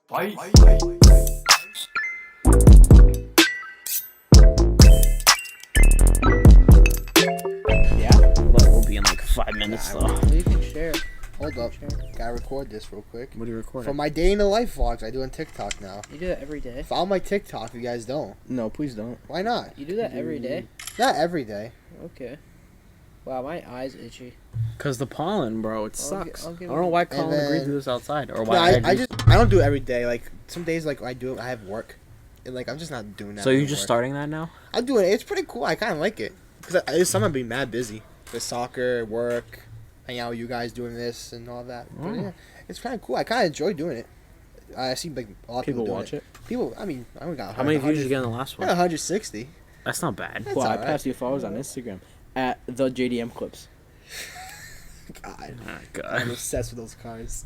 Fight. Yeah? But we'll be in like 5 minutes though. Well, you can share. Hold up. Gotta record this real quick. What are you recording? For my day in the life vlogs, I do on TikTok now. You do that every day. Follow my TikTok if you guys don't. No, please don't. Why not? You do that every day. Not every day. Okay. Wow, my eyes itchy. Cause the pollen, bro, it I'll sucks. I'll I give don't know why Colin then- agreed to do this outside, or No, why I don't do it every day. Like some days, like I do, I have work, and like I'm just not doing that. So you're with just work. starting that now? I'm doing it. It's pretty cool. I kind of like it because this summer I've been mad busy with soccer, work, hanging out with you guys doing this and all that. But yeah, it's kind of cool. I kind of enjoy doing it. I see like a lot of People doing watch it. People, I mean, I only got How many views did you 100 get in the last I got one? 160. That's not bad. That's Well, I alright. passed your followers on Instagram at the JDM clips. God, Oh, I'm God. obsessed with those cars.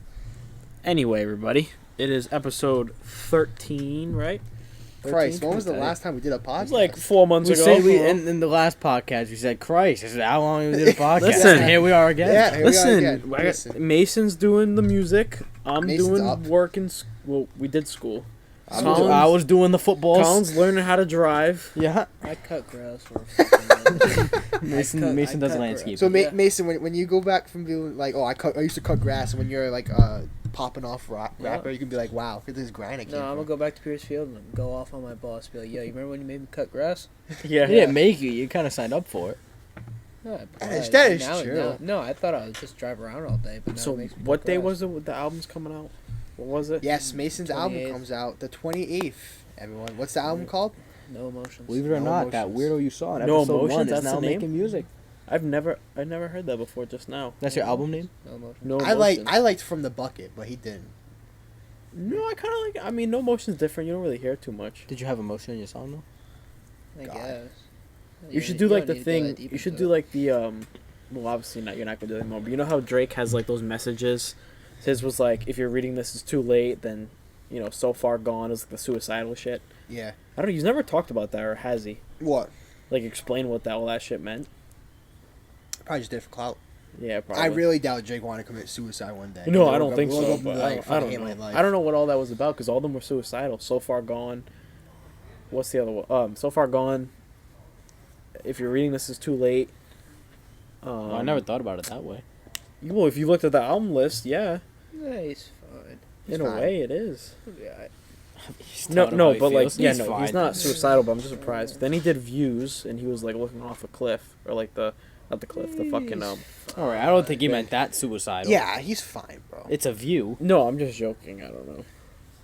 Anyway, everybody, it is episode 13, right? Christ, when was the Okay. last time we did a podcast? It's like 4 months We ago. said in the last podcast we said Christ. This is how long we did a podcast. Listen. And here we are again. Yeah, here we are Listen, again. I got- Listen. Mason's doing the music. I'm Mason's doing up. work in well, we did school. So I was doing the footballs. Colin's learning how to drive. Yeah. I cut grass for a fucking living. Mason does cut landscaping. So Yeah. Mason, when you go back from being like, oh, I used to cut grass, and when you're like popping off rapper, you can be like, wow, look at this grind I came No, I'm gonna from. go back to Pierce Field and go off on my boss. Be like, yo, you remember when you made me cut grass? Yeah. He didn't make you. You kind of signed up for it. No, I That is now, true. Now, no, I thought I would just drive around all day. But now So it makes me what cut day grass. was it with the album's coming out? What was it? Yes, Mason's album 28th. comes out the 28th. Everyone, what's the album called? No emotions. Believe it or No not, that emotions. weirdo you saw in No episode Emotions, 1 is that's now the name? making music. I never heard that before just now. That's your album name? No emotions. No I Emotions. liked From the Bucket, but he didn't. No, I kind of like. I mean, No Emotion's different. You don't really hear too much. Did you have emotion in your song though? I God. guess. You should do like the don't need to go that thing. deep You should into do it. like the Well, obviously not. You're not gonna do it anymore. But you know how Drake has like those messages. His was like, if you're reading this is too late, then so far gone is like the suicidal shit. Yeah. I don't know. He's never talked about that, or has he? What? Like explain what all that shit meant. Probably just did it for clout. Yeah, probably. I really doubt Drake wanted to commit suicide one day. No, I Woke don't up- think woke so. up and But be I like, don't, "Fuck, I hate don't my know. life." I don't know what all that was about because all of them were suicidal. So far gone. What's the other one? So far gone. If you're reading this is too late. Well, I never thought about it that way. Well, if you looked at the album list, yeah, Yeah, he's fine. He's in a fine. way it is. Yeah, He's No, telling him no, how he but like, feels. yeah, He's no, fine. he's not suicidal. But I'm just surprised. Then he did Views, and he was like looking off a cliff, or like not the cliff, the fucking All right, I don't think he meant that suicidal. Yeah, he's fine, bro. It's a view. No, I'm just joking. I don't know.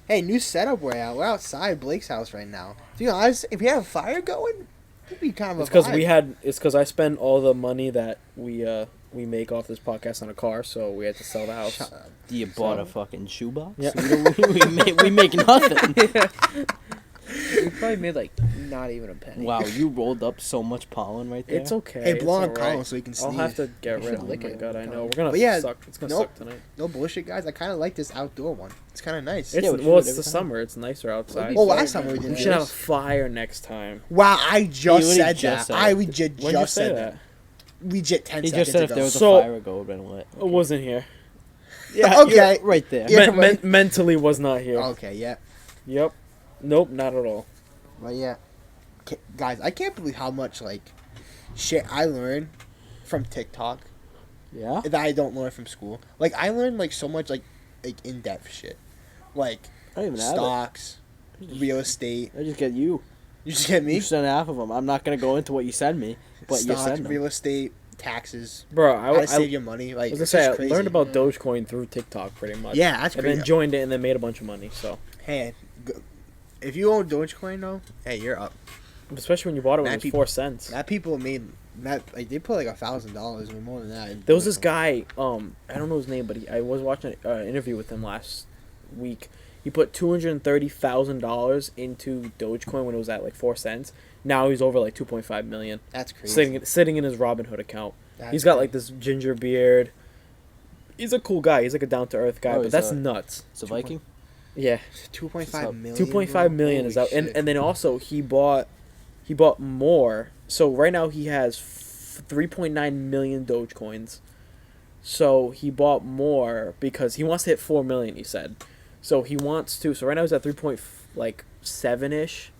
Hey, new setup we're at. We're outside Blake's house right now. To be honest, if we had a fire going, it'd be kind of It's a because vibe. It's because I spend all the money that we make off this podcast on a car, so we had to sell the house. Shut up. You bought So- a fucking shoebox? Yeah. we make nothing. you probably made like not even a penny. Wow, you rolled up so much pollen right there. It's okay. Hey, it's blow on alright. Colin so he can sneeze. I'll have to get You rid should of it. lick Oh my it. god, I know. We're gonna But yeah, suck. It's gonna nope. suck tonight. No bullshit, guys. I kind of like this outdoor one. It's kind of nice. It's Yeah, we should well, do it's it the every time. summer. It's nicer outside. Oh, last time we we did should have a this. fire next time. Wow, I just literally said just that. said I it. legit When did you just say said that? that. Legit 10 He seconds just said if ago. there was So- a fire, it would have been lit. I wasn't here. Yeah, Okay. you're right there. Yeah. Mentally was not here. Okay, yeah. Yep. Nope, not at all. But yeah. Guys, I can't believe how much, like, shit I learned from TikTok Yeah? that I don't learn from school. Like, I learned, like, so much, like in-depth shit. Like, I don't even have stocks, real estate. it. I just get you. You just get me? You sent half of them. I'm not going to go into what you send me, but you Stocks, send them. real estate, taxes, Bro, how to save I your money. Like, was gonna it's say just I crazy. learned about Dogecoin through TikTok pretty much. Yeah, that's and crazy. then joined it and then made a bunch of money. So Hey, if you own Dogecoin, though, hey, you're up. especially when you bought it when Mad it was people- 4 cents. That people made that, like, they put like $1,000 or more than that. in There was this Dogecoin. guy, I don't know his name, but I was watching an interview with him last week. He put $230,000 into Dogecoin when it was at like 4 cents. Now he's over like 2.5 million, That's crazy. sitting in his Robinhood account. That's He's got crazy. like this ginger beard. He's a cool guy. He's like a down to earth guy, Oh, but he's that's a- nuts. It's a Viking? Yeah, 2.5 million. 2.5 million is out, and then also he bought more. So right now he has 3.9 million Dogecoins. So he bought more because he wants to hit 4 million. He said. So he wants to. So right now he's at 3.7 ish,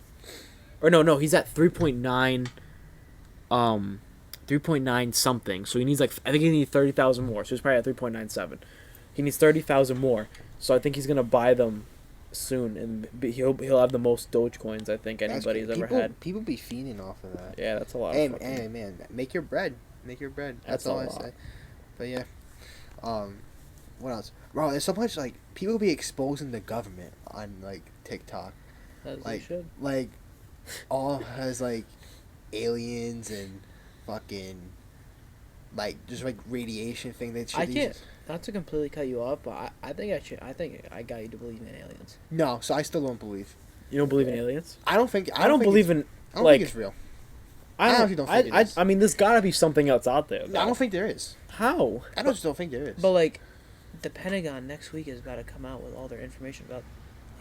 or no, he's at 3.9, 3.9 something. So he needs like I think he needs 30,000 more. So he's probably at 3.97. He needs 30,000 more. So I think he's gonna buy them soon, and he'll have the most Dogecoins I think anybody's ever had. People be fiending off of that. Yeah, that's a lot. Hey, of fucking, hey man, make your bread. Make your bread. That's That's a all I lot. say. But yeah, what else? Bro, there's so much like people be exposing the government on like TikTok, As like you should. like all has like aliens and fucking like just like radiation thing. That shit I these- can't. Not to completely cut you off, but I think I should. I think I got you to believe in aliens. No, so I still don't believe. You don't believe in aliens? I don't think. I don't think believe it's- in. I don't like think it's real. I honestly don't think it is. I mean, there's gotta be something else out there. I though. don't think there is. How. I just don't think there is. But like, the Pentagon next week is about to come out with all their information about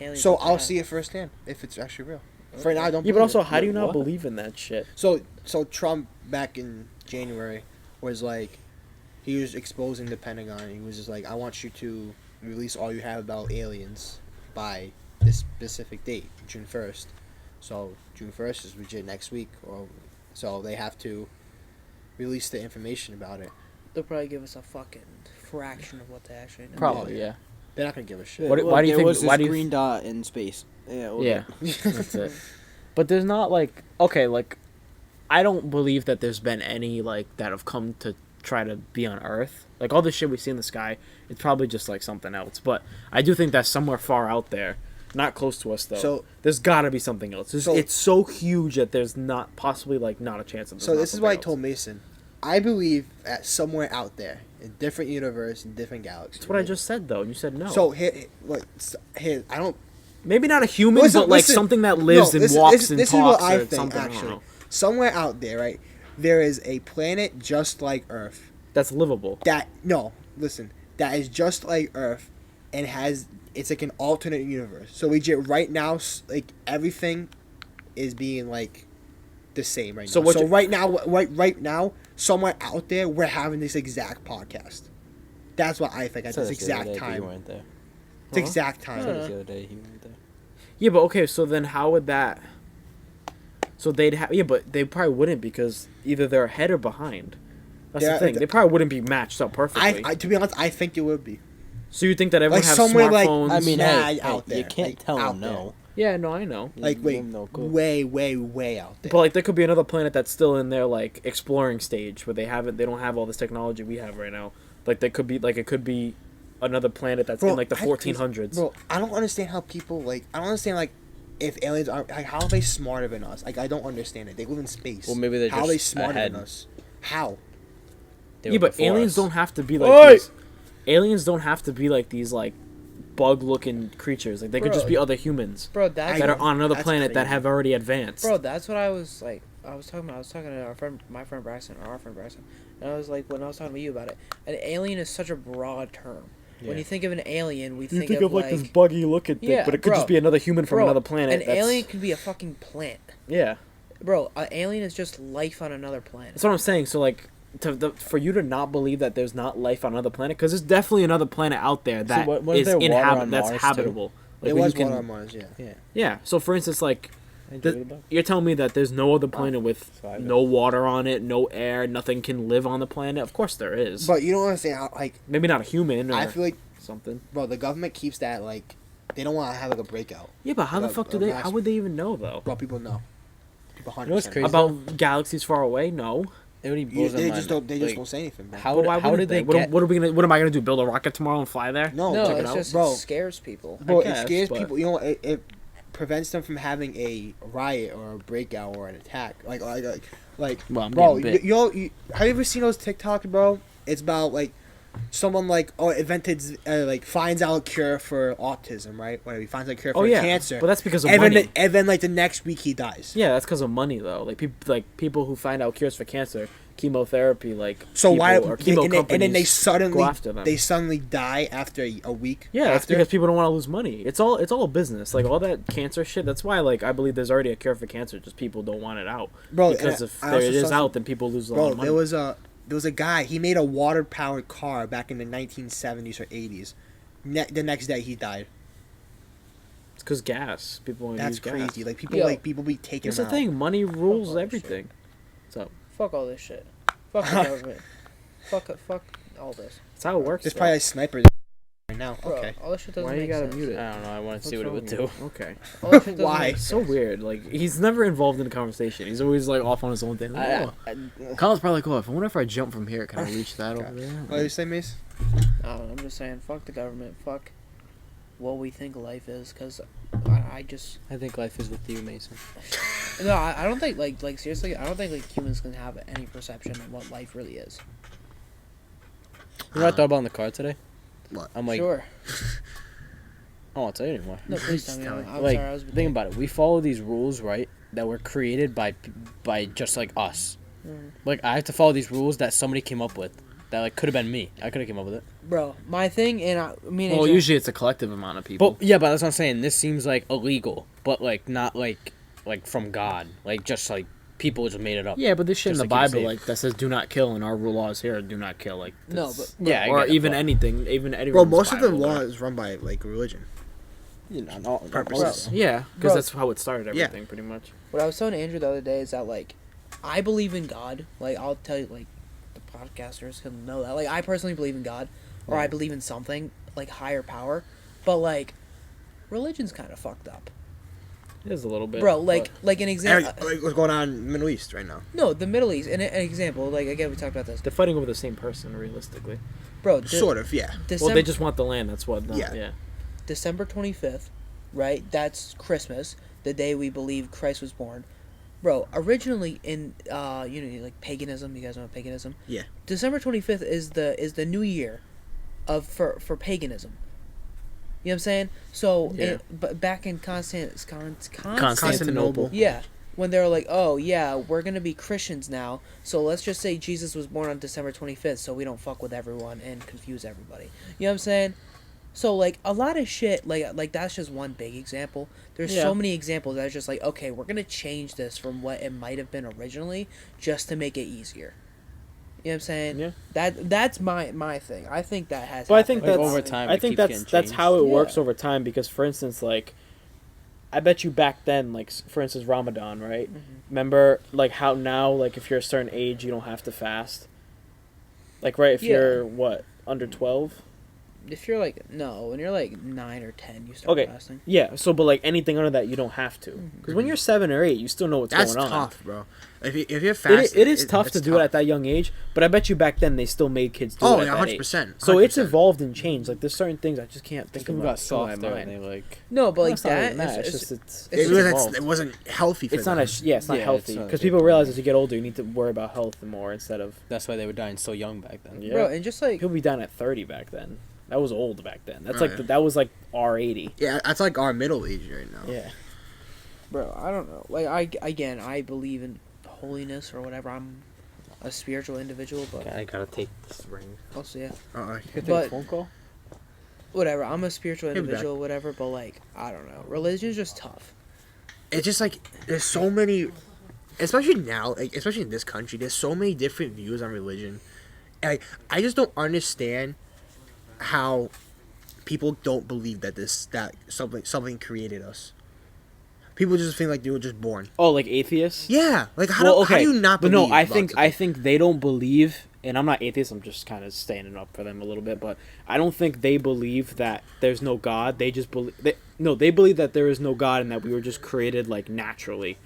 aliens. So that they I'll have. see it firsthand if it's actually real. For now, I don't. Yeah, but believe also, it. how do you not What? believe in that shit? So Trump back in January was like, he was exposing the Pentagon. He was just like, I want you to release all you have about aliens by this specific date, June 1st. So June 1st is legit next week, so they have to release the information about it. They'll probably give us a fucking fraction of what they actually know. Probably, yeah. yeah. They're not gonna give a shit. What- why do you there think- was why this do you- green dot in space? Yeah. well, Yeah, that's it. But there's not like okay, like I don't believe that there's been any like that have come to try to be on Earth. Like all the shit we see in the sky, it's probably just like something else. But I do think that's somewhere far out there, not close to us though. So- there's got to be something else. So- It's so huge that there's not possibly like not a chance of. So this is why I told Mason, I believe at somewhere out there, in different universe, in different galaxies. That's what I just said though, and you said no. So here, I don't. maybe not a human, Listen, but like listen. something that lives No, and this- walks this- and this is talks what I or think, something. I don't actually. know. Somewhere out there, right, there is a planet just like Earth. That's livable. That is just like Earth, and it's like an alternate universe. So legit, right now, like everything is being like the same right So now. what So you- right now, somewhere out there, we're having this exact podcast. That's what I think at Said this this the other exact day, but time. You weren't there. It's Huh? exact I time. said this the other day. You weren't there. Yeah, but okay, so then how would that? So they'd have but they probably wouldn't because either they're ahead or behind. That's Yeah, the thing. They probably wouldn't be matched up perfectly. I to be honest, I think it would be. so you think that everyone Like has somewhere like- smartphones? I mean, Nah, hey, out there, you can't like, tell out them no. yeah, no, I know. Like You wait, have no clue. way out there. But like there could be another planet that's still in their like exploring stage where they don't have all this technology we have right now. Like they could be like it could be another planet that's in like the 1400s. Bro, I don't understand how people like. I don't understand like if aliens are like how are they smarter than us? Like I don't understand it. They live in space. Well, maybe they're how are they just smarter ahead. than us? How? They Yeah, were but before aliens us. don't have to be like Oi! these. Aliens don't have to be like these like bug-looking creatures. Like they could Bro. just be other humans Bro, that's that are on another That's planet that crazy. have already advanced. Bro, that's what I was like. I was talking to my friend Braxton, and I was like, when I was talking to you about it, an alien is such a broad term. When Yeah. you think of an alien, we you think of like this buggy looking thing, Yeah, but it could bro. just be another human from Bro, another planet. An that's- alien could be a fucking plant, Yeah, bro. An alien is just life on another planet. that's what I'm saying. So like, for you to not believe that there's not life on another planet, because there's definitely another planet out there that wasn't is there water on that's Mars, too? habitable. Like There where was you can, water on Mars. Yeah. yeah. So for instance, like I the- do it about- you're telling me that there's no other planet with So I know. no water on it, no air, nothing can live on the planet. Of course there is. But you don't understand how like Maybe not a human or I feel like something. bro the government keeps that like they don't want to have like a breakout. Yeah, but how the fuck do they? How would they even know though? Bro, people know. People 100%. You know what's crazy? About galaxies far away? No. It really You- blows my they mind. just don't. They just Like, won't say anything. Bro. How, But why how wouldn't did they What, get? what are we gonna? What am I gonna do? Build a rocket tomorrow and fly there? No, No, check it it's out. just Bro. it scares people. Bro, guess, it scares but- people. You know, it prevents them from having a riot or a breakout or an attack. Like Well, I'm bro, getting bit. have you ever seen those TikToks, bro? It's about like someone like invented like finds out a cure for autism, right? Whatever, he finds out a cure for Oh yeah, cancer. but that's because of and money. then like the next week he dies. Yeah, that's because of money though. Like people who find out cures for cancer, chemotherapy, like So people, why? or chemo And then they companies suddenly go after them. die after a week. Yeah, that's after. because people don't want to lose money. It's all a business. Like all that cancer shit. That's why like I believe there's already a cure for cancer. Just people don't want it out. Bro, Because and if I there also it is saw out, then people lose a lot Bro, of money. there was a guy. He made a water powered car back in the 1970s or 80s. The next day he died. because gas. People want to use That's gas. crazy. Like people Yo. be taking That's the them out. thing. Money rules all that everything. So Fuck all this shit. Fuck the government. Fuck all this. that's how it works. There's though. probably a sniper right now. Bro, Okay. all this shit doesn't Why you make gotta sense. mute it? I don't know. I want to see What's what it would wrong do. with you? Okay. All this shit doesn't Why? make It's so sense. weird. Like he's never involved in the conversation. He's always like off on his own thing. Like, Colin's probably like, oh, I wonder if I jump from here, can I reach that over there? What do you say, Mace? I don't know, I'm just saying, fuck the government. Fuck what we think life is, because I just... I think life is with you, Mason. No, I don't think, like seriously, I don't think, like, humans can have any perception of what life really is. You know what I thought about in the car today? What? I'm like, Sure. I won't tell you anymore. No, please tell me. Tell me. I'm Like, sorry, I was... think about it. We follow these rules, right? That were created by just like us. Mhm. Like I have to follow these rules that somebody came up with. That like could have been me. I could have came up with it. Bro, my thing, and I mean... Well, it's- usually it's a collective amount of people. But yeah, but that's what I'm saying. This seems like illegal, but like not like from God. Like just like people just made it up. yeah, but this shit in Just the to keep it Bible, safe. like that says do not kill, and our laws here are do not kill. Like No, that's- but... Yeah, I or get it, even but- anything, even anyone. Bro, most of the law is run by like religion. You know, not Purposes. Yeah, Bro. because that's how it started. Yeah. Everything pretty much. What I was telling Andrew the other day is that, like, I believe in God. Like, I'll tell you, like, the podcasters can know that. Like, I personally believe in God, or I believe in something, like, higher power. But, like, religion's kind of fucked up. It is a little bit, Bro, like an And, example. like what's going on in the Middle East right now? No, the Middle East. An example, like, again, we talked about this. they're fighting over the same person, realistically. Bro, Sort of, yeah. December, Well, they just want the land. That's what. Yeah. Yeah. December 25th, right? That's Christmas, the day we believe Christ was born. Bro, originally in like paganism, you guys know paganism? Yeah. December 25th is the new year for paganism. You know what I'm saying? So, Yeah. but back in Constantinople. yeah, when they were like, "Oh, yeah, we're going to be Christians now. So let's just say Jesus was born on December 25th so we don't fuck with everyone and confuse everybody." You know what I'm saying? So, like, a lot of shit, like that's just one big example. There's Yeah. so many examples that are just like, okay, we're going to change this from what it might have been originally just to make it easier. You know what I'm saying? Yeah. That's my thing. I think that has But I think happened. that's over time, I it think keeps that's getting how it changed. works Yeah. over time. Because, for instance, like, I bet you back then, like, for instance, Ramadan, right? Remember, like, how now, like, if you're a certain age, you don't have to fast. Like, right? If Yeah. you're what under 12. If you're like, no, when you're like 9 or 10, you start Okay. fasting. Yeah. So, but like anything under that, you don't have to. Because when you're 7 or 8, you still know what's That's going on. tough, bro. If you're fast, It is tough to do it at that young age, but I bet you back then they still made kids do Oh, it yeah, at that 100%. age. So it's 100%. evolved and changed. Like there's certain things I just can't think People of. got in my softer mind. and they like. No, but No, like it's not that, even that. it's, It's it's, just it's it's evolved. It wasn't healthy for It's them. not as it's not Yeah, healthy it's not because good people for realize them. as you get older you need to worry about health more instead of That's why they were dying so young back then. yeah. bro, and just like, People be down at 30 back then. That was old back then. That's Oh, like yeah. that was like R80. Yeah, that's like our middle age right now. Yeah. bro, I don't know. Like, I believe in holiness or whatever. I'm a spiritual individual, but I gotta take this ring. I'll see ya. Uh-uh. But- phone call. Whatever, I'm a spiritual He'll be back. individual, whatever, but like, I don't know. Religion's just tough. It's just like there's so many, especially now, like especially in this country, there's so many different views on religion. And, like, I just don't understand how people don't believe that something created us. People just think like they were just born. Oh, like atheists? Yeah, like how do you not But believe? no, I about think something? they don't believe, and I'm not atheist. I'm just kind of standing up for them a little bit. But I don't think they believe that there's no God. They just believe they believe that there is no God and that we were just created like naturally,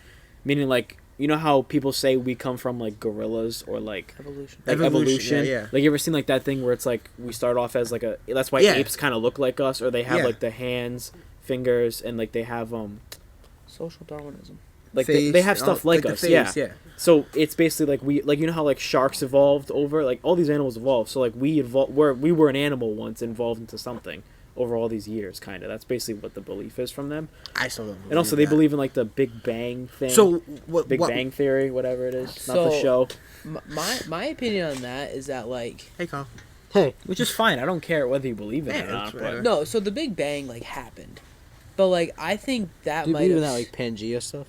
meaning like you know how people say we come from like gorillas or like Evolution. Evolution, yeah. Like you ever seen like that thing where it's like we start off as like a that's why Yeah. apes kind of look like us or they have Yeah. like the hands, fingers, and like they have Social Darwinism. like Face, they have stuff like the us, face, yeah. So it's basically like we like you know how like sharks evolved over like all these animals evolved. So like we were an animal once evolved into something over all these years, kind of. That's basically what the belief is from them. I still don't. And also they that. believe in like the Big Bang thing. So what? Big what, Bang Theory, whatever it is, not the So- show. My opinion on that is that like Hey, Kyle. Hey, which is fine. I don't care whether you believe in it Yeah, or not. that's But whatever. no, so the Big Bang like happened, but like I think that Do you might believe in have that like Pangea stuff?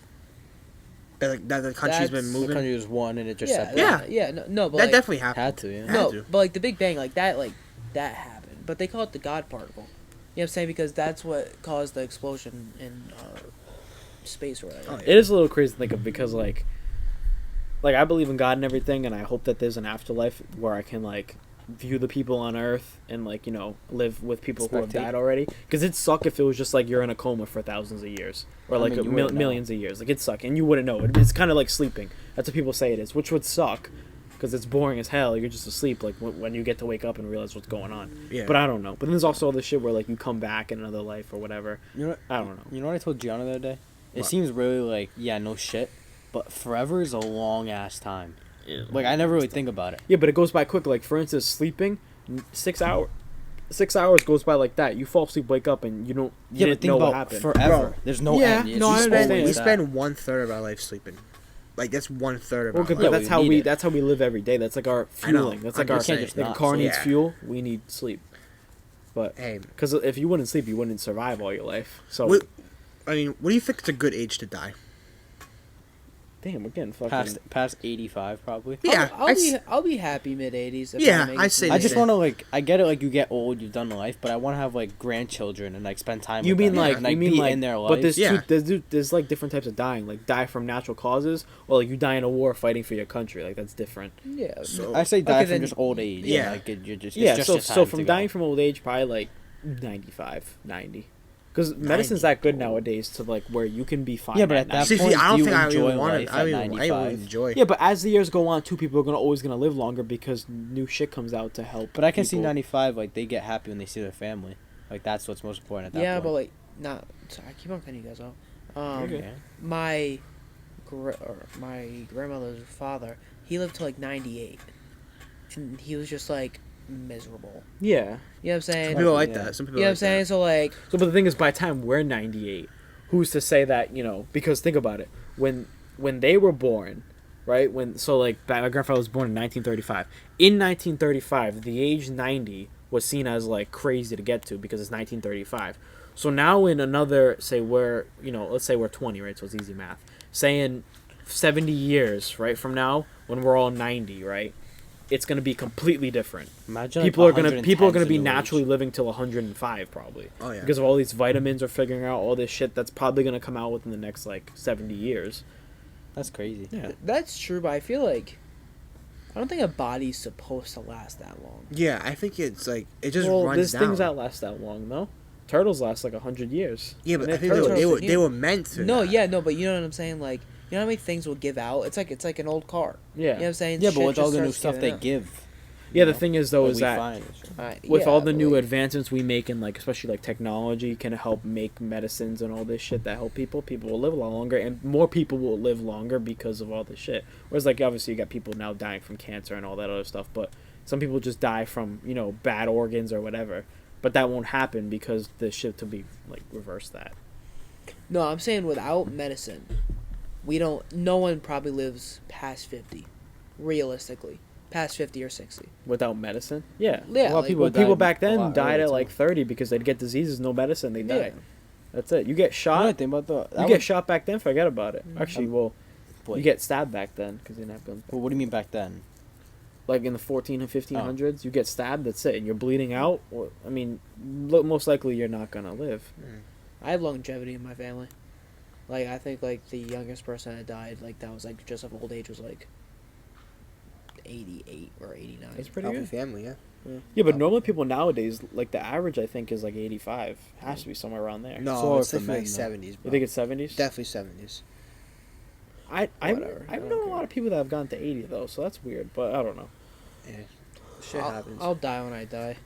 That the country's been That's- The moving. country was one and it just yeah, separated. yeah, no, but That like, definitely happened. Had to, yeah. Had no, to. but like the Big Bang like that happened, but they call it the God particle. what I'm saying? Because that's what caused the explosion in space or whatever. Oh, It is a little crazy to think of because like I believe in God and everything, and I hope that there's an afterlife where I can like view the people on Earth and like live with people who have Spectate. died already. Because it'd suck if it was just like you're in a coma for thousands of years or I like mean, you wouldn't know. millions of years. Like it'd suck, and you wouldn't know. It's kind of like sleeping. That's what people say it is, which would suck. Because it's boring as hell. You're just asleep. Like when you get to wake up and realize what's going on. Yeah. But I don't know. But then there's also all this shit where like you come back in another life or whatever. You know, I don't know. you know what I told Gianna the other day? It What? seems really like no shit, but forever is a long ass time. Yeah. Like I never really think about it. Yeah, but it goes by quick. Like for instance, sleeping, 6 hours. 6 hours goes by like that. You fall asleep, wake up, and you Yeah, didn't but think know what about happened. forever. Bro. There's no Yeah, end. It's no, I just understand. always We that. spend 1/3 of our life sleeping. Like that's 1/3 of Well, our 'cause life. Yeah, that's we how need we it. that's how we live every day. That's like our I know. fueling. That's like I'm our just saying. like a not car sleep. needs Yeah. fuel. We need sleep. But Hey, because if you wouldn't sleep, you wouldn't survive all your life. So what do you think is a good age to die? damn, we're getting fucking. past 85 probably. Yeah, I'll be happy mid-80s. Yeah, I'd say I the just same. want to like I get it like you get old, you've done life, but I want to have like grandchildren and like spend time. You with mean them, like and, you mean be like in their life? But there's Yeah. there's like different types of dying. Like die from natural causes, or like you die in a war fighting for your country. Like that's different. Yeah. So- I say die Okay, from then- just old age. Yeah. like you're just Yeah. It's just So your so time from to dying go. from old age, probably like 95, 90. Because medicine's that good nowadays to like where you can be fine. Yeah, but at that 90. See, point, I don't do you think I enjoy even want life to. at I even 95? enjoy. Yeah, but as the years go on, too, people are always gonna live longer because new shit comes out to help. But I can see people. 95 like they get happy when they see their family. Like that's what's most important at that Yeah, point. but like, not. Sorry, I keep on cutting you guys off. Okay. My grandmother's father, he lived to like 98, and he was just like miserable. Yeah. You know what I'm saying? Some people like Yeah. that. Some people. You know what I'm like saying? that. So like, So, but the thing is, by the time we're 98, who's to say that Because think about it, when they were born, right? My grandfather was born in 1935. In 1935, the age 90 was seen as like crazy to get to because it's 1935. So now in another, say let's say we're 20, right? So it's easy math. Say in 70 years, right from now, when we're all 90, right? It's gonna be completely different. Imagine People like, are gonna 110's be the new age. naturally living till 105 probably. Oh yeah. Because of all these vitamins are figuring out all this shit that's probably gonna come out within the next like 70 years. That's crazy. Yeah. that's true, but I feel like I don't think a body's supposed to last that long. Yeah, I think it's like it just Well, runs there's down. things that last that long though. Turtles last like 100 years. Yeah, but And I they're think turtles. turtles. they were meant to. No, that. yeah, no, but you know what I'm saying? Like, you know how many things will give out? It's like an old car. Yeah. You know what I'm saying? Yeah, but Shit with all just the new starts stuff giving they out. give. Yeah, you the know, thing is though what is we that find. with Yeah, all the but, new like, advancements we make in like especially like technology can help make medicines and all this shit that help people will live a lot longer, and more people will live longer because of all this shit. Whereas like obviously you got people now dying from cancer and all that other stuff, but some people just die from bad organs or whatever, but that won't happen because the shit to be like reverse that. No, I'm saying without medicine, no one probably lives past 50, realistically. Past 50 or 60. Without medicine, yeah, Yeah, a lot of like- people died back a then lot died earlier, at too. like 30 because they'd get diseases, no medicine, they die. Yeah. That's it. You get You know shot. what I think about the? You get shot back then. Forget about it. Actually, well, Wait. you get stabbed back then because you didn't have guns. Well, what do you mean back then? Like in the 14 and 1500s, you get stabbed. That's it, and you're bleeding out. Well, I mean, most likely you're not gonna live. I have longevity in my family. Like, I think, like, the youngest person that died, like, that was, like, just of old age was, like, 88 or 89. That's pretty Healthy good. family, yeah. Yeah, but normally people nowadays, like the average, I think is like 85. Has to be somewhere around there. No, So it's for definitely men, though. 70s. You think it's 70s? definitely 70s? I've Whatever. I known don't a lot care. of people that have gone to 80 though, so that's weird. But I don't know. Yeah. Shit happens. I'll die when I die.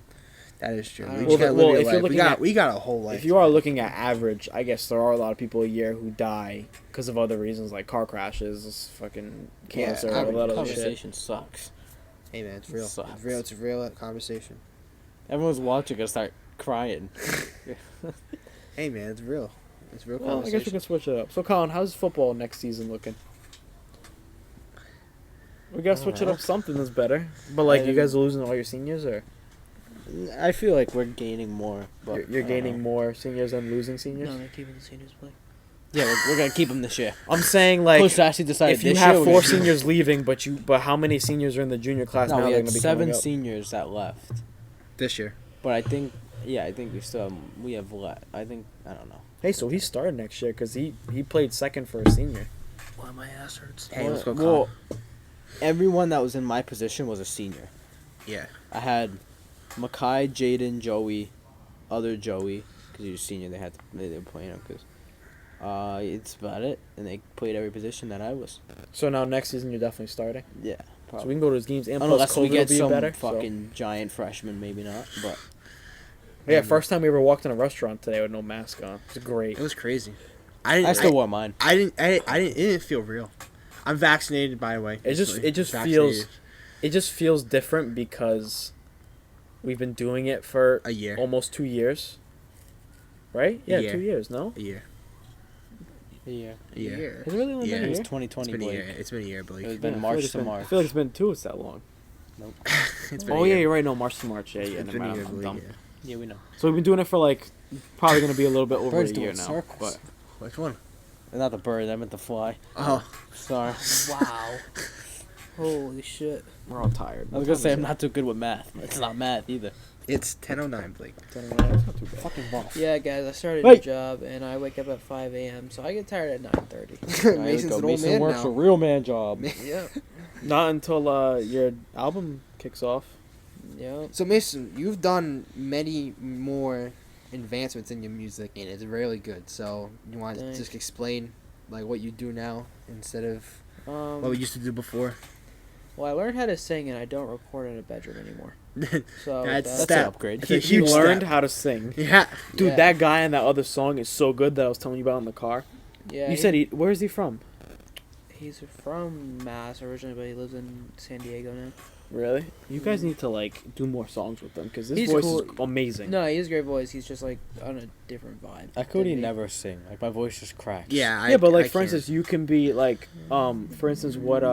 That is true. I We don't just know. gotta Well, live your if you're life. looking We got a whole life. If you are looking at average, I guess there are a lot of people a year who die because of other reasons like car crashes, fucking cancer, I all mean, that other shit. Conversation sucks. Hey man, it's real. Sucks. It's real. It's a real conversation. Everyone's watching us start crying. Hey man, it's real. It's real Well, I guess we conversation. can switch it up. So, Colin, how's football next season looking? We gotta switch it up something that's better. But like, you guys are losing all your seniors, or I feel like we're gaining more. But you're I don't gaining know. more seniors than losing seniors? No, they're keeping the seniors play. Yeah, we're gonna keep them this year. I'm saying like, Coach actually decided if you this have year we're 4 gonna keep 'em. seniors leaving, but how many seniors are in the junior class No, now? we They're had gonna be 7 coming up? seniors that left. This year. But I think Yeah, I think we have I think I don't know. Hey, so he started next year because he played second for a senior. Why my ass hurts. Hey, let's go. Well, everyone that was in my position was a senior. Yeah. I had Makai, Jaden, Joey, other Joey, because he was senior. They were playing him because it's about it, and they played every position that I was. So now next season you're definitely starting. Yeah, So we can go to his games and unless plus we COVID get will be some better. fucking giant freshman, maybe not. But Yeah, first time we ever walked in a restaurant today with no mask on. It's great. It was crazy. I still wore mine. It didn't feel real. I'm vaccinated, by the way. It just Vaccinated. feels different because we've been doing it for A year. almost 2 years. Right? Yeah, year. 2 years. No. A year. Yeah, A year. Has it really only Yeah. been a it was year? 2020. It's been a Blake. year. It's been a year, It was Blake. been I feel March like it's to been- March. I feel like it's been 2. It's that long. It's been Oh a yeah, year. you're right. No, March to March. Yeah, yeah. It's Never been a mind. year, I'm Blake, dumb. yeah. Yeah, we know. So we've been doing it for like probably gonna be a little bit over Birds a year doing now. circles. But Which one? Not the bird. I meant the fly. Oh. Sorry. Wow. Holy shit. we're all tired. I was gonna say I'm not too good with math. It's not math either. It's 10:09, Blake. It's not too bad. Fucking boss. Yeah, guys, I started a Wait. job and I wake up at 5 a.m. So I get tired at 9:30. Mason's an old Mason man works now. a real man job. Yep. Not until your album kicks off. Yep. So Mason, you've done many more advancements in your music, and it's really good. So you want to Thanks. just explain like what you do now instead of what Um, we used to do before? well, I learned how to sing and I don't record in a bedroom anymore. So That's That's Step. an upgrade. It's a He huge learned step. how to sing. Yeah. Dude, Yeah. that guy in that other song is so good that I was telling you about in the car. Yeah. You said where is he from? he's from Mass originally, but he lives in San Diego now. Really? You guys need to like do more songs with him because his He's voice cool. is amazing. No, he has a great voice. He's just like on a different vibe. I could than me. never sing. Like my voice just cracks. Yeah. Yeah, but like I for can't. instance, you can be like for instance what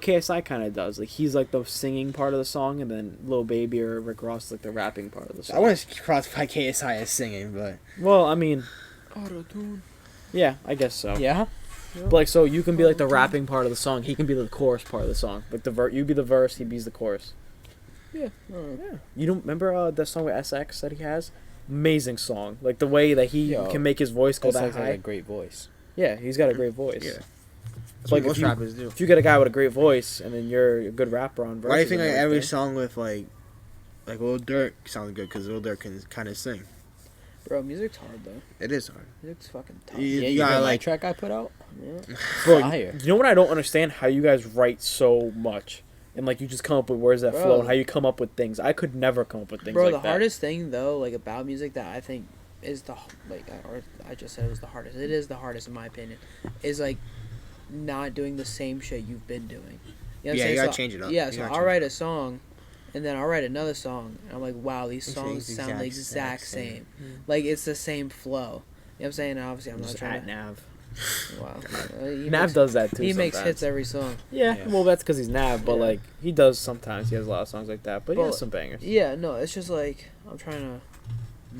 KSI kind of does. Like he's like the singing part of the song, and then Lil Baby or Rick Ross is, like the rapping part of the song. I want to classify KSI as singing, but Well, I mean, Auto tune. yeah, I guess so. Yeah. But like, so you can be like the rapping part of the song. He can be the chorus part of the song. Like you be the verse, he be the chorus. Yeah. alright. Yeah. You don't remember that song with SX that he has? Amazing song. Like the way that he Yo, can make his voice go That's that like high. a great voice. Yeah, he's got a great voice. yeah. Like, That's what if most you- rappers do. If you get a guy with a great voice and then you're a good rapper on verses, Why do you think and like every everything- song with like Lil Durk sounds good? Because Lil Durk can kind of sing. Bro, music's hard though. It is hard. Music's fucking tough. You- Yeah, you you gotta heard my like. track I put out? Yeah. Bro, Fire. you know what I don't understand? How you guys write so much. And like you just come up with words that Bro. flow and how you come up with things. I could never come up with things Bro, like the that. hardest thing though, like about music that I think is I just said it was the hardest. It is the hardest in my opinion. Is like not doing the same shit you've been doing. You know what I'm Yeah, saying? you gotta So- change it up. Yeah, You so gotta I'll change write a song, and then I'll write another song, and I'm like, wow, these It's songs the sound the exact exact same. same. Like it's the same flow. You know what I'm saying? And obviously, I'm not Just trying at to. Nav. Wow. Nav makes, does that too. he makes sometimes. hits every song. Yeah, Yeah. well that's because he's Nav, but Yeah. like he does sometimes. He has a lot of songs like that, but he has But- some bangers. Yeah, no, it's just like I'm trying to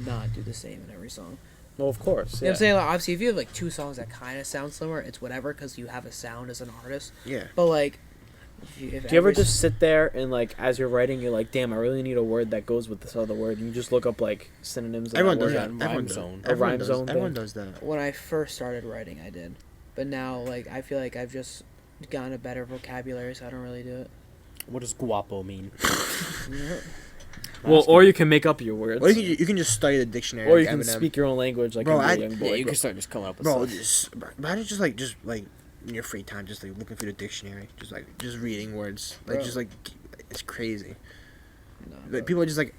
not do the same in every song. Well, of course. You know what I'm saying? Like, obviously, if you have like two songs that kind of sound similar, it's whatever because you have a sound as an artist. Yeah. But like, if Do you ever every just sit there and like as you're writing, you're like, damn, I really need a word that goes with this other word, and you just look up like synonyms. Of Everyone that does word. that. Rhyme Everyone does. zone. A Everyone rhyme does. zone Everyone thing. does that. when I first started writing, I did, but now like I feel like I've just gotten a better vocabulary, so I don't really do it. What does guapo mean? Yeah. Well, or you can make up your words, Or you can just study the dictionary. or you like can Eminem. speak your own language like Bro, a I- young boy. Yeah, you can start just coming up with Bro, stuff. imagine just like in your free time, just like looking through the dictionary, just reading words, like Bro. just like it's crazy. No, Like bro. people are just like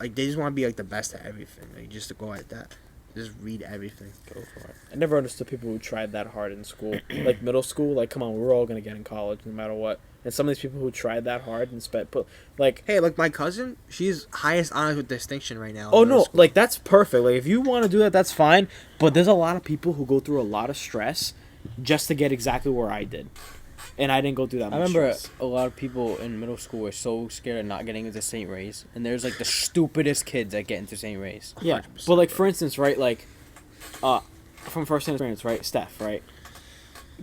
they just want to be like the best at everything. Like just to go at that, just read everything. Go for it. I never understood people who tried that hard in school, like middle school. Like, come on, we're all gonna get in college no matter what. And some of these people who tried that hard and like, Hey, like my cousin, she's highest honors with distinction right now. in oh middle no, school. like that's perfect. Like if you want to do that, that's fine. But there's a lot of people who go through a lot of stress just to get exactly where I did, and I didn't go through that much I remember stress. a lot of people in middle school were so scared of not getting into St. Ray's, and there's like the stupidest kids that get into St. Ray's. Yeah, 100%, but like bro. for instance, right, like, from first-hand experience, right, Steph, right,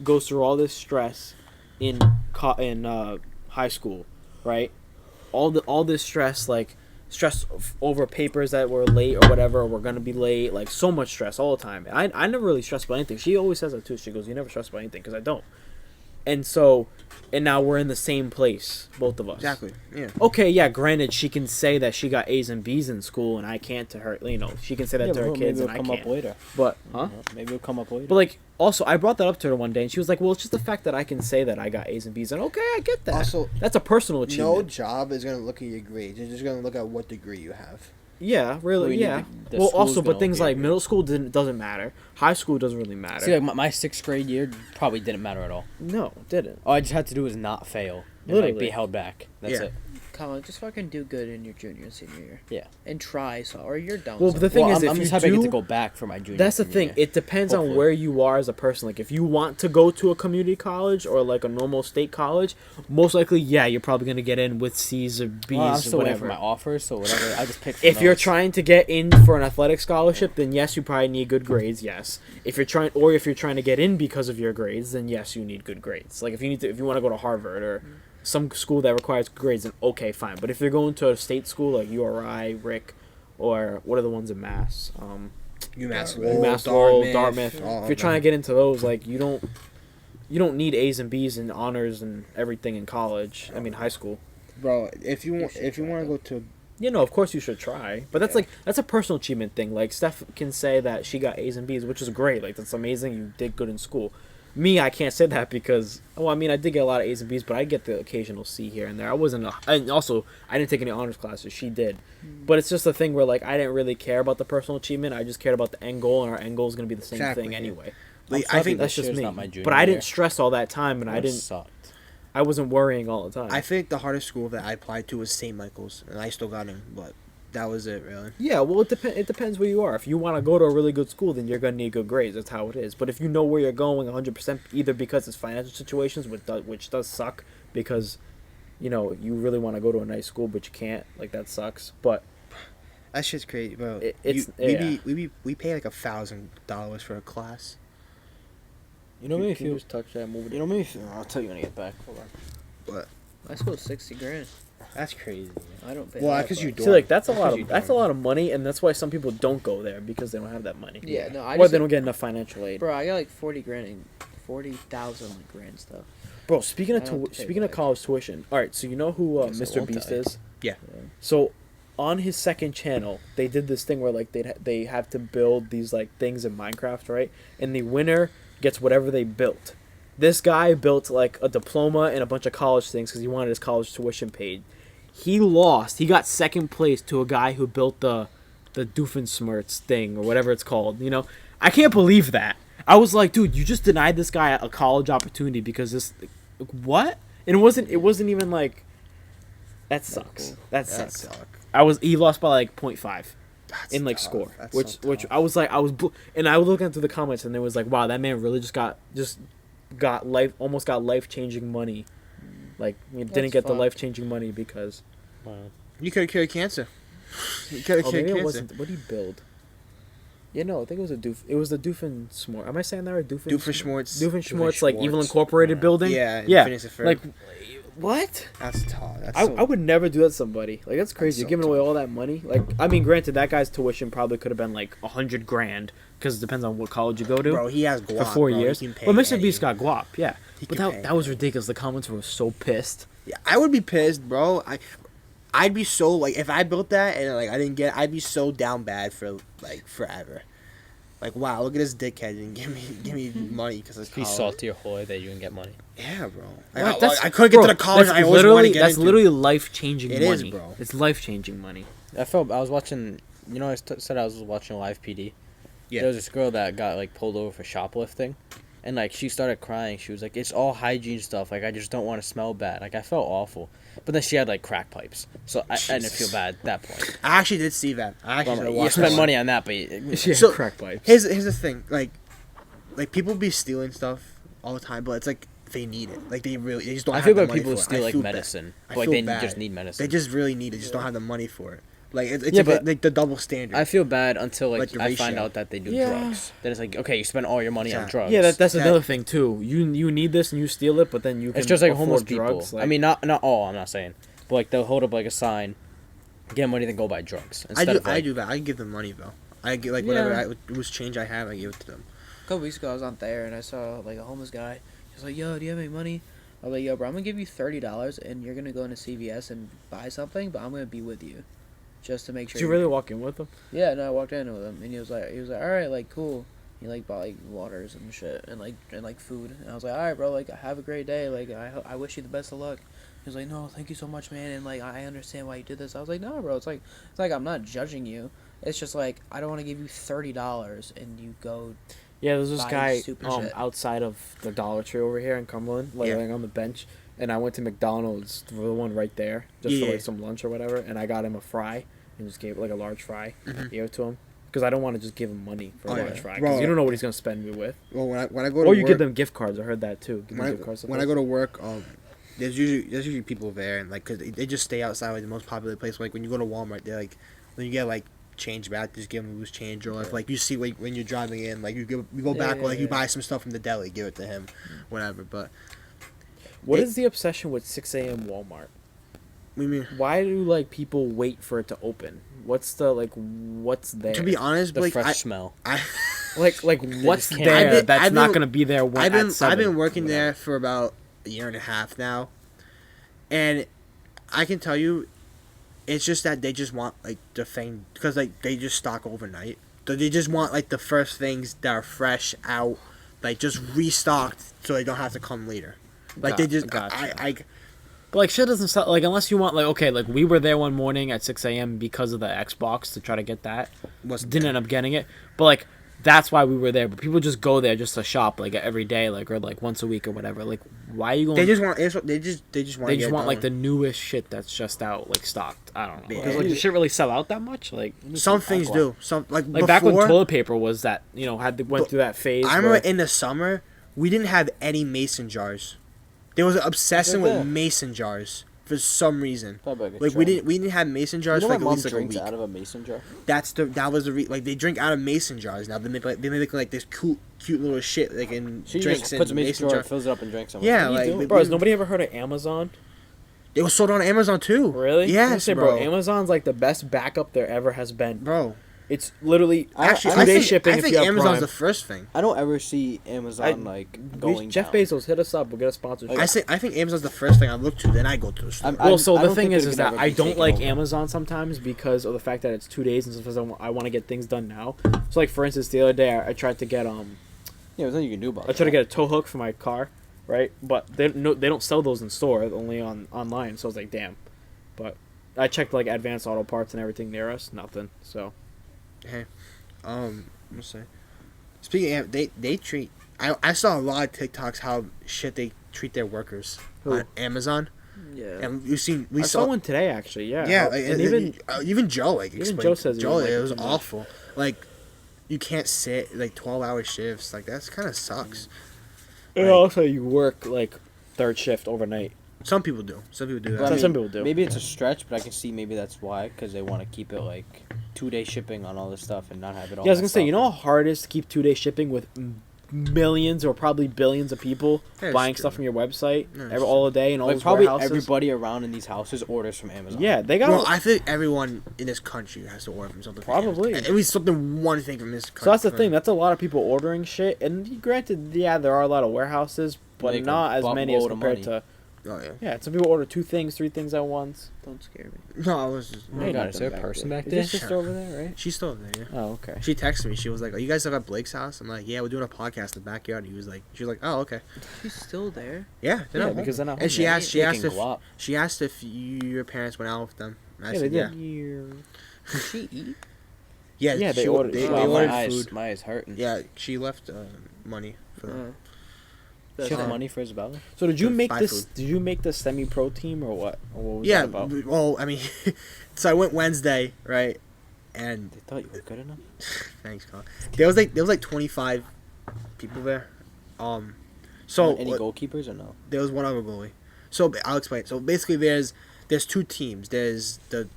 goes through all this stress in high school, right, all this stress, like, over papers that were late or whatever, or we're gonna be late. Like so much stress all the time. I never really stress about anything. She always says that too. She goes, "You never stress about anything," because I don't. And so, and now we're in the same place, both of us. Exactly. Yeah. Okay, yeah. Granted, she can say that she got A's and B's in school, and I can't to her. You know, she can say that to her kids, and I come can't. up later. But huh? Maybe it'll come up later. But like, also, I brought that up to her one day, and she was like, "Well, it's just the fact that I can say that I got A's and B's." And okay, I get that. Also, that's a personal no achievement. job is gonna look at your grades. They're just gonna look at what degree you have. Yeah, really. Well, you Yeah. need the Well, school's also, but gonna things look at like your middle school doesn't matter. High school doesn't really matter. See, like my 6th grade year probably didn't matter at all. No, it didn't. All I just had to do was not fail and like Literally. be held back. That's Yeah. it. Colin, just fucking do good in your junior and senior year. Yeah. And try, so or you're done. Well, so. the thing is, I'm if just you happy I get to do, go back for my junior. that's the senior thing. year. It depends on Hopefully. where you are as a person. Like, if you want to go to a community college or like a normal state college, most likely, yeah, you're probably gonna get in with C's or B's Well, I'm or still waiting for whatever. my offers, so whatever. I just pick. From If you're those. trying to get in for an athletic scholarship, then yes, you probably need good grades. Yes. If you're trying to get in because of your grades, then yes, you need good grades. Like if you want to go to Harvard or some school that requires grades, then okay, fine. But if you're going to a state school like URI, Rick, or what are the ones in Mass? UMass Mass Lowell, Lowell, Dartmouth. all If you're of trying to them. get into those, like you don't need A's and B's and honors and everything in college. I mean, high school. Bro, if you want should to go to You know, of course you should try, but that's Yeah. that's a personal achievement thing. Like Steph can say that she got A's and B's, which is great. Like that's amazing. You did good in school. Me, I can't say that because I mean I did get a lot of A's and B's, but I get the occasional C here and there. I wasn't, and also I didn't take any honors classes. She did, but it's just a thing where like I didn't really care about the personal achievement. I just cared about the end goal, and our end goal is gonna be the same Exactly, thing yeah. anyway. like, I'm I think happy That's this just year's me. not my junior But I didn't year. stress all that time, and I It didn't. sucked. I wasn't worrying all the time. I think the hardest school that I applied to was St. Michael's, and I still got in, but that was it really. Yeah, well, it depends where you are. If you want to go to a really good school, then you're going to need good grades. That's how it is. But if you know where you're going 100%, either because it's financial situations, which does suck, because, you know, you really want to go to a nice school, but you can't, like, that sucks. But That shit's crazy, bro. We pay like $1,000 for a class. You know me if if you. just touch that, move it. You know me if I'll tell you when I get back. Hold on. My school's $60,000. That's crazy. I don't pay. Well, that, because but- you See, like, dorm. that's a lot you of that's a dorm. lot of money, and that's why some people don't go there, because they don't have that money. Yeah, no, I Or just they don't get enough financial aid. bro, I got like 40,000 like grand stuff. Bro, speaking of I don't pay speaking of back. college tuition, all right. So you know who Yes, I Mr. won't Beast tell you. is? Yeah. So on his second channel, they did this thing where like they have to build these like things in Minecraft, right? And the winner gets whatever they built. This guy built like a diploma and a bunch of college things because he wanted his college tuition paid. He lost. He got second place to a guy who built the Doofenshmirtz thing or whatever it's called. You know, I can't believe that. I was like, dude, you just denied this guy a college opportunity because this, what? And it wasn't even like, that sucks. That That sucks. suck. He lost by like 0.5 That's in like tough. score, That's which so tough. I was like, and I was looking through the comments and it was like, wow, that man really almost got life changing money. Like, he didn't That's get the fucked. life changing money because. Wow. You could have cured cancer. You could have Oh, cured maybe it cancer. wasn't. What did he build? Yeah, no, I think it was It was the Doofenshmirtz. Am I saying that right? Doofenshmirtz. Doofenshmirtz, like Evil Doofenshmirtz. Incorporated Yeah. building. Yeah. Yeah. Phineas and Ferb. Like, what? That's tough. That's I so, would never do that to somebody. Like, that's crazy. so You're giving away tough. all that money. Like, I mean, granted, that guy's tuition probably could have been like $100 grand because it depends on what college you go to Bro, he has guap, for 4 bro. He years. can pay Well, Mr. any- Beast got guap, yeah. He But can pay that was any. ridiculous. The comments were so pissed. Yeah, I would be pissed, bro. I'd be so like if I built that and like I didn't get, I'd be so down bad for like forever. Like wow, look at this dickhead and give me money because it's Be salty or holy that you can get money. Yeah, bro. What? I couldn't get to the college that's I always wanted to get that's into. literally life changing It money. is, bro. It's life changing money. I was watching. You know, said I was watching live PD. Yeah. There was this girl that got like pulled over for shoplifting, and like she started crying. She was like, "It's all hygiene stuff. Like I just don't want to smell bad." Like I felt awful, but then she had like crack pipes, so I didn't Jesus. feel bad at that point. I actually did see that. I actually Well, did you watch spend that. money on that, but Yeah, So, crack pipes. Here's the thing, like people be stealing stuff all the time, but it's like they need it. Like they just don't. I have feel the bad money people who for it. steal I like feel bad. medicine, I but like feel they bad. just need medicine. They just really need it. Just don't have the money for it. Like it's Yeah, like, but like the double standard. I feel bad until Like like, the I find ratio. out that they do Yeah. drugs. Then it's like, okay, you spend all your money on Exactly. drugs. Yeah, that's That- another thing too. You need this and you steal it, but then you can It's just like afford homeless people. drugs. I mean, not all. I'm not saying, but like they'll hold up like a sign, Get money than go buy drugs. I Instead do. of, like, I do that. I give them money though. I get like whatever Yeah. it was change I have. I give it to them. A couple weeks ago, I was on there and I saw like a homeless guy. He's like, "Yo, do you have any money?" I was like, "Yo, bro, I'm gonna give you $30 and you're gonna go into CVS and buy something, but I'm gonna be with you, just to make sure." Did you really walk in with them? Yeah, no, I walked in with him and he was like, "All right, like cool." He like bought like waters and shit and like food. And I was like, "All right, bro, like have a great day. Like I wish you the best of luck." He was like, "No, thank you so much, man. And like I understand why you did this." I was like, "No, bro, it's like I'm not judging you. It's just like I don't want to give you $30 and you go." Yeah, there's this Buy guy stupid shit. outside of the Dollar Tree over here in Cumberland, like Yeah. laying on the bench, and I went to McDonald's, the one right there, just for Yeah. like some lunch or whatever, and I got him a fry and just gave like a large fry, Mhm. gave it to him because I don't want to just give him money for a Oh, yeah. large fry because Bro. you don't know what he's gonna spend me with. Well, when I go to Or you work, give them gift cards. I heard that too. Give them when gift cards. I go to work, there's usually people there, and like, cause they just stay outside like the most popular place. Like when you go to Walmart, they're like, when you get like change back, just give them loose change, or if like you see like when you're driving in, like you go back, Yeah, or like you yeah. buy some stuff from the deli, give it to him, whatever. But What It- is the obsession with 6 a.m. Walmart? we mean, Why do like people wait for it to open? What's the like? What's there? to be honest, the like fresh smell. I like what's can't- there I've been- that's I've not been- gonna be there when I've at been 7? I've been working Whatever. there for about a year and a half now, and I can tell you, it's just that they just want like the thing because like they just stock overnight. So they just want like the first things that are fresh out, like just restocked so they don't have to come later. Like they just Gotcha. I But like shit doesn't sell like unless you want like okay like we were there one morning at 6 a.m. because of the Xbox to try to get that. wasn't Didn't end up getting it, but like that's why we were there. But people just go there just to shop like every day like or like once a week or whatever. Like why are you going? They just want they just want like the newest shit that's just out like stocked. I don't know Yeah. because like does shit really sell out that much like. some things do some like Back when before, toilet paper was that went through that phase. I remember where- in the summer we didn't have any mason jars. There was an obsession They're with there. mason jars for some reason. Probably Like we didn't have mason jars You know for my like at mom least like a drinks week. out of a mason jar. That was like they drink out of mason jars now. They make like this cute little shit like in She drinks just in puts a mason mason jar, jar. fills it up, and drinks it. Yeah, What are like you doing? they- bro, has nobody ever heard of Amazon? It was sold on Amazon too. Really? I was gonna Yes, say, bro. Amazon's like the best backup there ever has been. Bro, It's literally actually, two-day I think, shipping I if think you have Amazon's Prime. the first thing. I don't ever see Amazon going. Jeff down. Bezos, hit us up. We'll get a sponsorship. I think Amazon's the first thing I look to. Then I go to the store. I'm- well, so I the don't thing think is they're that gonna I be don't taken like over. Amazon sometimes because of the fact that it's 2 days and sometimes I want to get things done now. So like for instance, the other day I tried to get Yeah, there's nothing you can do about it. I tried to get a tow hook for my car, right? But they don't sell those in store, only online. So I was like, damn. But I checked like Advanced Auto Parts and everything near us, nothing. So I'm gonna say. Speaking of, they treat. I saw a lot of TikToks how shit they treat their workers Who? on Amazon, Yeah. and we I saw one today actually. Yeah. Yeah, How- like, and even Joe like even explained. Joe says he Joe, didn't like it it was too much. awful. Like, you can't sit like 12-hour shifts. Like that's kind of sucks. and like- also you work like third shift overnight. Some people do. Some people do But I that. mean, Some people do. Maybe it's a stretch, but I can see maybe that's why, because they want to keep it like 2-day shipping on all this stuff and not have it all. Yeah, I was gonna messed say, up. you know how hard it is to keep 2-day shipping with millions or probably billions of people Yeah, it's buying true. stuff from your website Yeah, it's all a day and all like those probably warehouses? everybody around in these houses orders from Amazon. Yeah, they got. Well, I think everyone in this country has to order from something. from Probably. Amazon. At least one thing from this country. so that's the thing. That's a lot of people ordering shit. And granted, yeah, there are a lot of warehouses, but Make a not as many as buttload of compared money. to. Oh yeah. Yeah, some people order 2 things, 3 things at once. Don't scare me. No, I was just. Oh my God, is there a person back Is there? your sister over there, right? She's still there. Yeah. Oh, okay. She texted me. She was like, "Are you guys still at Blake's house?" I'm like, "Yeah, we're doing a podcast in the backyard." She was like, "Oh, okay." She's still there. Yeah, they're Yeah, not because home. they're not And home yet. she asked Making if guap. your parents went out with them. And I Yeah, said, they yeah. did. Did she eat? Yeah, Yeah, they she, ordered- They, wow, Wow, they my ordered eyes, food. my eyes hurting. Yeah, she left money for them. Uh, She that's have all. money for Isabella. So did you To make buy this? food. Did you make the semi-pro team or what? Or what was Yeah, that about? well, I mean, so I went Wednesday, right? And They thought you were good enough. thanks, Colin. There was like 25 people there. So Any goalkeepers or no? there was one other goalie. So I'll explain. So basically, there's 2 teams. There's the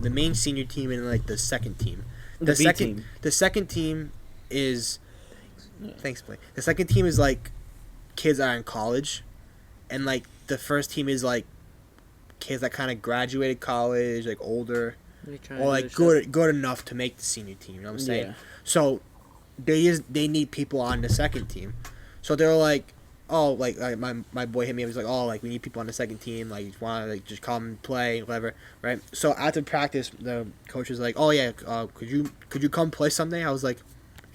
main senior team and like the second team. The B team. The second team is. Thanks, Blake. The second team is like kids that are in college, and like the first team is like kids that kind of graduated college, like older, What are you trying or to like do, good enough to make the senior team. You know what I'm saying? Yeah. So they need people on the second team. So they're like, oh, like my boy hit me. He was like, oh, like we need people on the second team. Like, want to like just come and play, whatever, right? So after practice, the coach was like, oh yeah, could you come play Sunday? I was like,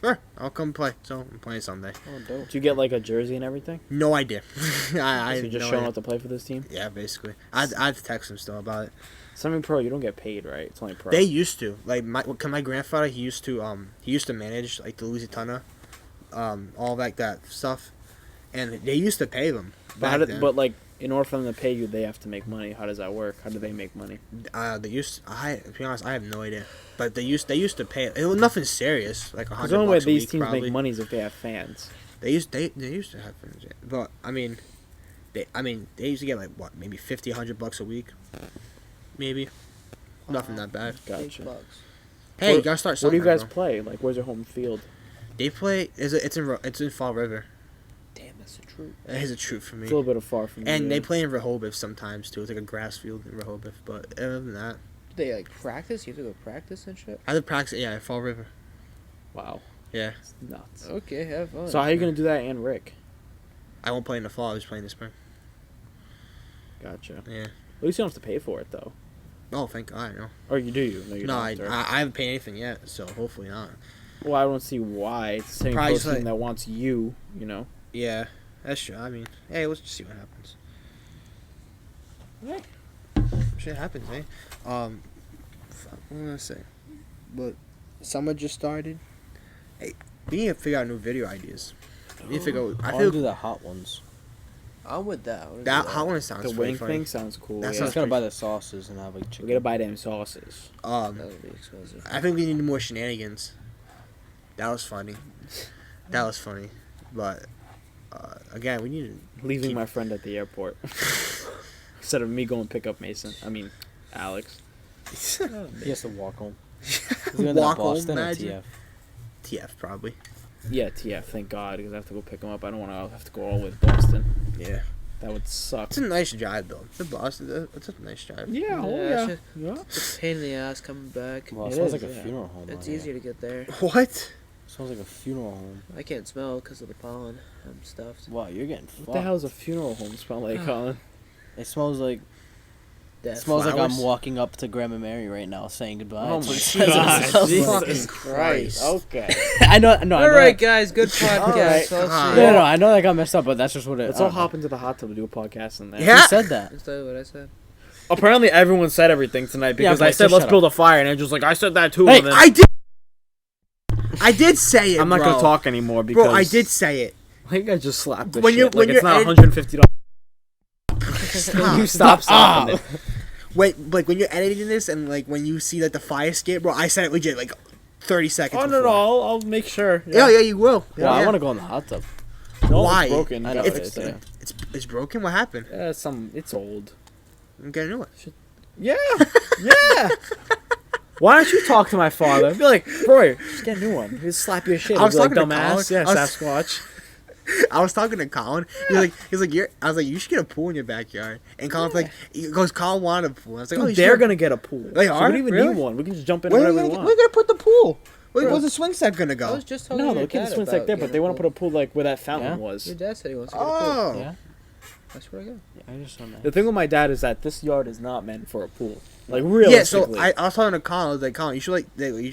sure, I'll come play. So I'm playing Sunday. Oh, dope. Do you get like a jersey and everything? No idea. I So you're just no showing idea. up to play for this team? Yeah, basically. I've texted him still about it. Semi-pro, you don't get paid, right? It's only pro. They used to like my grandfather. He used to manage like the Lusitana, all like that stuff, and they used to pay them. but, how back did, then. but like, in order for them to pay you, they have to make money. How does that work? How do they make money? They used. To be honest, I have no idea. But they used to pay. It was nothing serious, like Because $100 the only way a these week, teams probably. make money is if they have fans. They used to have fans, yeah. But I mean, they used to get like what, maybe $50-100 a week, maybe. Nothing that bad. Big Gotcha. bucks. Hey, Where- you gotta start Where do somewhere. you guys bro. play? Like, where's your home field? They play. It's in Fall River. Damn, that's the truth. That is a truth for me. It's a little bit of far from And you. they play in Rehoboth sometimes too. It's like a grass field in Rehoboth. But other than that, Do they like practice? You have to go practice and shit. I did practice. Yeah, Fall River. Wow. Yeah, It's nuts. Okay, have fun. So how are you going to do that and Rick? I won't play in the fall. I was playing this spring. Gotcha. Yeah. At least you don't have to pay for it, though. Oh, thank God, no. Or you do? No, you No, don't. I, have to. I haven't paid anything yet, so hopefully not. Well, I don't see why. It's the same Probably pro just team like- that wants you, you know? Yeah, that's true. I mean, hey, let's just see what happens. Yeah. Shit happens, eh? Fuck, what am I gonna say? But summer just started. Hey, we need to figure out new video ideas. We need to figure out. I I want to do feel the hot ones. I'm with that. I wanna do that hot one sounds The pretty wing funny. thing sounds cool. That yeah. I'm sounds just gonna pretty- buy the sauces and have like chicken. We gotta buy them sauces. That would be expensive. I think we need more shenanigans. That was funny. That was funny, but again, we need Leaving Keep- my friend at the airport. Instead of me going pick up Alex. to He has to walk home. He's doing that walk home. Boston or Imagine. TF? TF probably. Yeah, TF, thank God, because I have to go pick him up. I don't want to have to go all the way to Boston. Yeah, That would suck. it's a nice drive though. The Boston, it's a nice drive. Yeah, oh, yeah. yeah. It's a pain in the ass coming back. Well, it It smells is, like a yeah. funeral home. It's out here. easier to get there. What? Smells like a funeral home. I can't smell because of the pollen. I'm stuffed. Wow, you're getting fucked. What the hell is a funeral home smell like, Colin? It smells like Death. smells like I'm Flowers? walking up to Grandma Mary right now saying goodbye. Oh It's my like- God, Smells Jesus like- Fucking Christ. Christ. Okay. I know. No, I All know right, that- guys. Good podcast. Alright, I'll God. see No, you. no, I know that got messed up, but that's just what it. Let's all hop into the hot tub to do a podcast in there. Yeah. Who said that? That's totally what I said. Apparently, everyone said everything tonight because but I said just let's shut build a fire, and Angel's like, I said that too. Hey, and then I did say it. I'm not bro. gonna talk anymore because Bro, I did say it. I think I just slapped this When shit. you- Like when it's you're not edit- $150. Stop. You stop slapping it. Wait, like when you're editing this and like when you see like the fire escape, bro, I said it legit like 30 seconds. Oh no, before. no, I'll make sure. Yeah, yeah, you will. Well, I Yeah. want to go in the hot tub. No, Why? It's broken. I You know gotta it fix is, it. yeah. It's broken. What happened? Yeah, it's old. Get a new one. Yeah, yeah. Why don't you talk to my father? Be like, Roy, just get a new one. He'll slap your shit. I was He'll be like, talking to dumbass. Yeah, Colin. I was- Sasquatch. I was talking to Colin. He's like, I was like, you should get a pool in your backyard. And Colin's like, he goes, Colin wanted a pool. I was like, oh, you They're should- gonna get a pool. They So are? we don't even Really? need one. We can just jump in Where are whenever we we gonna, want. we're gonna put the pool? Bro. Where's the swing set gonna I go? was just talking No, to they your can dad swing about like there, but getting they want a to put a pool like where that fountain Yeah? was. Your dad said he wants to get a pool. Oh, Yeah. I swear to God. Yeah, I just don't know. The thing with my dad is that this yard is not meant for a pool. Like yeah. realistically. So I was talking to Colin. I was like, Colin, you should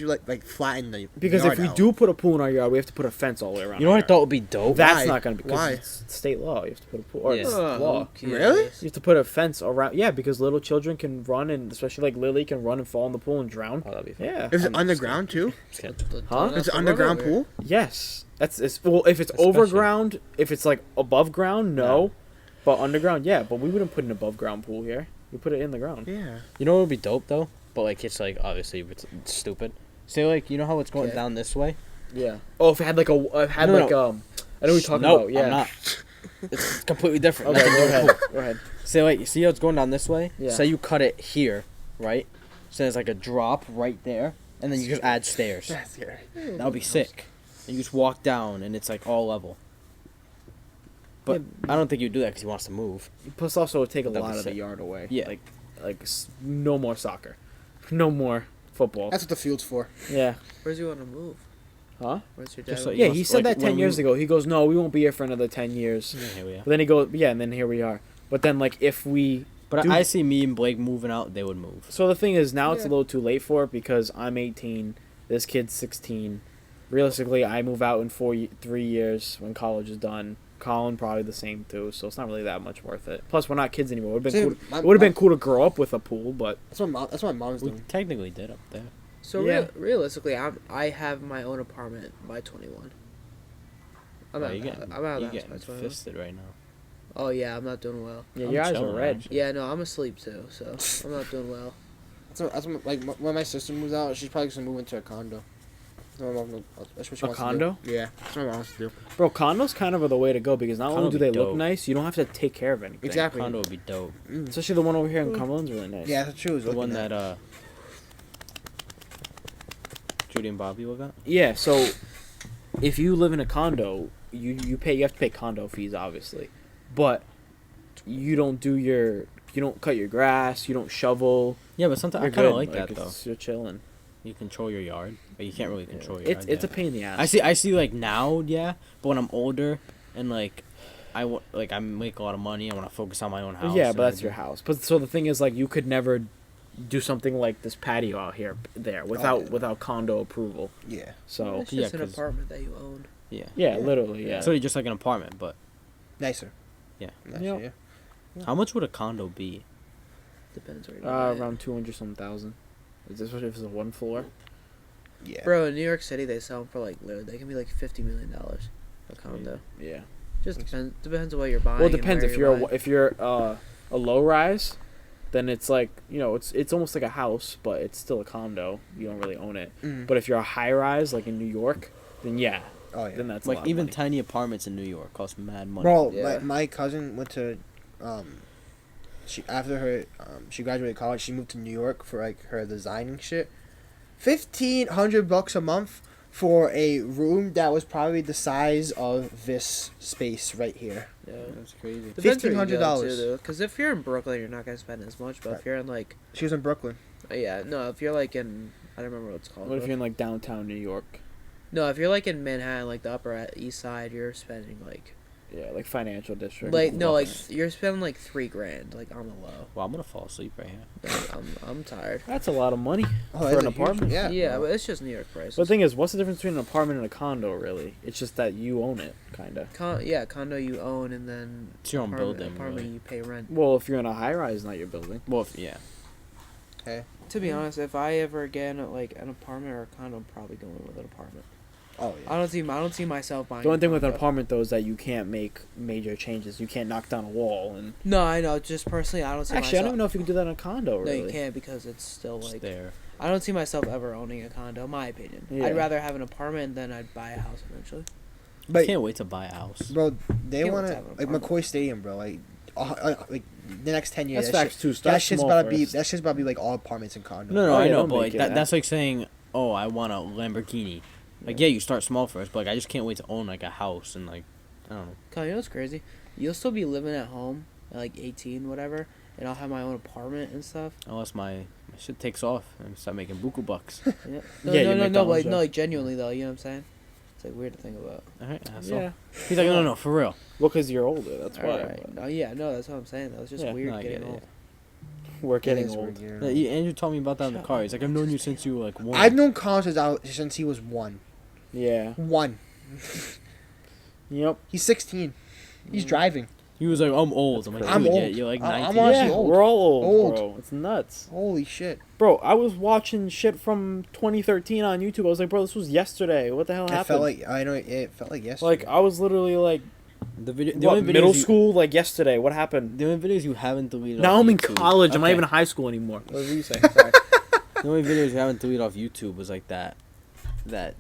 like flatten the because yard if we out. do put a pool in our yard, we have to put a fence all the way around. You know our what I yard. thought would be dope? That's Why? not gonna be because Why? it's state law. You have to put a pool or Yeah. it's Oh, law. okay. Really? You have to put a fence around. Yeah, because little children can run and especially like Lily can run and fall in the pool and drown. Oh, that'd be fun. Yeah. Is I'm it underground too? Just kidding. Huh? It's an underground pool. Yes. It's well if it's Especially- overground, if it's like above ground, no. But underground, yeah. But we wouldn't put an above ground pool here. We put it in the ground. Yeah. You know what would be dope though? But like it's like obviously it's stupid. Say like you know how it's going Okay. down this way? Yeah. Oh, if it had like I had No, like no. I know what you're talking no, about. Yeah. I'm not. It's completely different. Okay, That's go really ahead. cool. Go ahead. Say like you see how it's going down this way? Yeah. Say you cut it here, right? So there's like a drop right there, and then you just add stairs. That would be sick. And you just walk down, and it's like all level. But I don't think you'd do that because he wants to move. Plus, also, it would take a That'd be lot of the sick. yard away. Yeah. Like like no more soccer, no more football. That's what the field's for. Yeah. Where's you want to move? Huh? Where's your Just dad? like- Yeah, must- he said like, that 10 when years we- ago. He goes, no, we won't be here for another 10 years. Yeah, here we are. But then he goes, yeah, and then here we are. But then, like, if we... But Dude. I see me and Blake moving out, they would move. So the thing is, now it's a Yeah. little too late for it because I'm 18, this kid's 16. Realistically, I move out in 3 years when college is done. Colin probably the same too, so it's not really that much worth it. Plus, we're not kids anymore. It would have been, See, cool, it would have been cool to grow up with a pool, but... That's what my mom's We doing. technically did up there. So Yeah. realistically, I have my own apartment by 21. I'm Oh, out. you getting, I'm out you of the house by getting 21. fisted right now. Oh yeah, I'm not doing well. Yeah, I'm your eyes are chilling, red. actually. Yeah, no, I'm asleep too, so I'm not doing well. That's what, like when my sister moves out, she's probably gonna move into a condo. That's what my mom- that's what she A wants to condo? do. Yeah, that's what my mom wants to do. Bro, condos kind of are the way to go because not Condo only do would they be look dope. nice, you don't have to take care of anything. Exactly. Condo would be dope. Mm. Especially the one over here in Cumberland's really nice. Yeah, that's true. The one that Judy and Bobby will got. Yeah, so if you live in a condo, you have to pay condo fees obviously. But you don't cut your grass, you don't shovel. Yeah, but sometimes I You're kind of good. like that though. it's- You're chilling. You control your yard, but you can't really control your It's yard. it's a yeah. pain in the ass. I see like now, yeah, but when I'm older and like I make a lot of money, I want to focus on my own house. Yeah, and but that's your everything. house. But so the thing is, like, you could never do something like this patio out here there without yeah. without condo approval. Yeah. So It's just yeah, an 'cause- apartment that you own. Yeah. yeah, Yeah. literally, yeah. So just like an apartment, but Nicer. Yeah. Nicer, Yep. yeah. how much would a condo be? Depends where you're at. Around 200 some thousand. Especially if it's a one floor. Yeah. Bro, in New York City, they sell them for like they can be like $50 million a condo. Yeah. Just depends on what you're buying. Well, it and depends where if you're buying. if you're a low rise, then it's like it's almost like a house, but it's still a condo. You don't really own it. Mm. But if you're a high rise like in New York, then yeah, Oh yeah. then that's a Like lot of even money. tiny apartments in New York cost mad money. Bro, Yeah. my cousin went to, she after her she graduated college, she moved to New York for like her designing shit. $1,500 a month for a room that was probably the size of this space right here. Yeah. That's crazy. Depends where you go, $1,500. too, because if you're in Brooklyn, you're not gonna spend as much. But if you're in like, She was in Brooklyn. yeah, no, if you're like in, I don't remember what it's called. What if but- you're in like downtown New York? No, if you're like in Manhattan, like the Upper East Side, you're spending like, Yeah, like financial district. you're spending like $3,000, like on the low. Well, I'm gonna fall asleep right here. I'm tired. That's a lot of money Oh, for that's an a huge- apartment. yeah. Yeah, but it's just New York prices. But the thing is, what's the difference between an apartment and a condo? Really, it's just that you own it, kind of. Condo you own, and then It's your own building, Apartment really. you pay rent. Well, if you're in a high rise, not your building. Well, yeah. To be honest, if I ever get like an apartment or a condo, I'm probably going with an apartment. Oh yeah. I don't see myself buying. The only a thing with an condo. apartment though is that you can't make major changes. You can't knock down a wall, and No, I know. Just personally, I don't see actually, I myself. don't even know if you can do that in a condo. No, Really, you can't because it's still It's like there. I don't see myself ever owning a condo. My opinion. Yeah. I'd rather have an apartment than I'd buy a house eventually. I But can't wait to buy a house. bro, they Can't want wait to to have an like apartment. McCoy Stadium, bro. Like the next 10 years. that's that facts shit- too. Start That shit's small about to be first. that shit's about to be like all apartments and condos. No, Oh, I yeah, know, don't but make like it that, that. that's like saying, oh, I want a Lamborghini. Like, yeah, you start small first, but like I just can't wait to own like a house and like, I don't know. Kyle, you know what's crazy? You'll still be living at home at like 18, whatever, and I'll have my own apartment and stuff. Unless my shit takes off and start making buku bucks. Yeah. Yeah, No, your no, McDonald's like job. no, like genuinely though. You know what I'm saying? It's like weird to think about. All right, that's Yeah. all. He's like, no, for real. Well, because you're older. That's why. Alright. No, yeah, no, that's what I'm saying. That was just Yeah, weird no, I getting get it, old. We're It getting is old. weird. Yeah, Andrew told me about that in the car. He's like, I've known you since you were like 1. I've known Colin since he was 1. Yeah. 1. Yep. He's 16. He's driving. He was like, I'm old. I'm like, I'm dude, yeah, old. you're like I'm 19. honestly Yeah, old. we're all old, Old. bro. It's nuts. Holy shit. Bro, I was watching shit from 2013 on YouTube. I was like, bro, this was yesterday. What the hell It happened? felt like I know it felt like yesterday. Like, I was literally like, The video, what, middle school? Like, yesterday. What happened? The only videos you haven't deleted. Now off I'm in YouTube- college. I'm not Okay. even in high school anymore. What were you saying? Sorry. The only videos you haven't deleted off YouTube was like that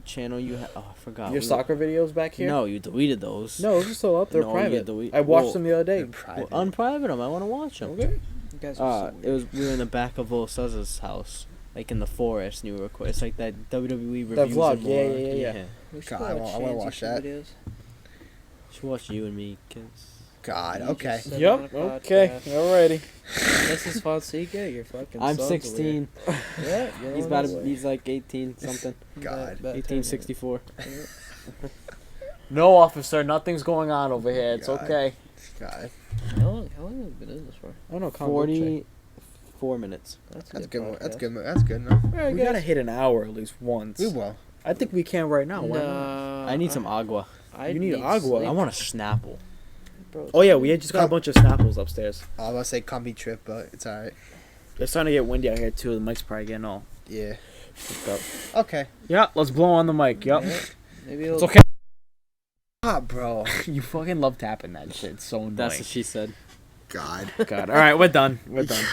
channel you had. Oh, I forgot. Your soccer videos back here? No, you deleted those. No, those are still up. They're No, you private. delete- I watched well, them the other day. Well, private. unprivate them. I want to watch them. Okay. You guys are so It was we were in the back of Will Sousa's house, like in the forest, and you were recording. It's like that WWE reviews. vlog, and yeah, more. yeah. We should God, go I watch wanna Shane's watch YouTube that. videos. Should watch you and me, kids. God. You Okay. just said Yep. on a Okay. podcast. Alrighty. Mrs. Fonseca, your fucking I'm son's 16. weird. Yeah, you're He's on about his to, way. he's like 18 something. God. About 1864. No, officer. Nothing's going on over here. It's God. okay. God. How long have we been in this for? Oh no, 44 minutes. That's good. That's good. That's good enough. We gotta hit an hour at least once. We will. I think we can right now. Why not? Nah, I need some agua. You need agua. sleep. I want a Snapple. Bro, Oh yeah, we had just got a bunch of Snapples upstairs. I was gonna say comfy trip, but it's alright. It's starting to get windy out here too. The mic's probably getting all Yeah. fucked up. Okay. Yeah, let's blow on the mic. Yep. Yeah, maybe It's it'll okay. Ah, bro. You fucking love tapping that shit. It's so annoying. That's what she said. God. God. All right, we're done. We're done.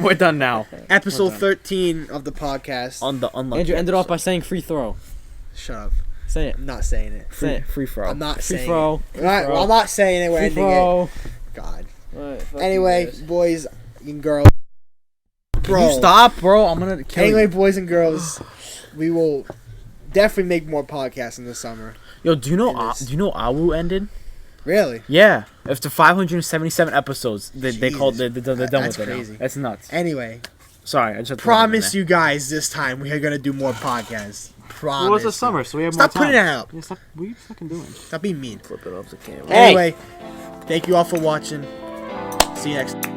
We're done now. Episode done. 13 of the podcast. On the unlucky. Andrew, end it off by episode. saying free throw. Shut up. Say it. I'm not saying it. Say it. Free throw. I'm not Free saying throw. it. Alright, well, I'm not saying it. We're Free ending throw. it. God. Alright, fuck you Anyway, guys. boys and girls. Can you stop, bro? I'm gonna kill Anyway, you. boys and girls, we will definitely make more podcasts in the summer. Yo, do you know? It is. Do you know Awu ended? Really? Yeah. After 577 episodes, they called. They're done That's with it. crazy. Now. That's nuts. Anyway, Sorry, I just had to promise you guys this time we are gonna do more podcasts. Promise. It was the you. summer, so we have Stop more putting time. that up. Yeah, stop. What are you fucking doing? Stop being mean. Flip it off the camera. Anyway, thank you all for watching. See you next time.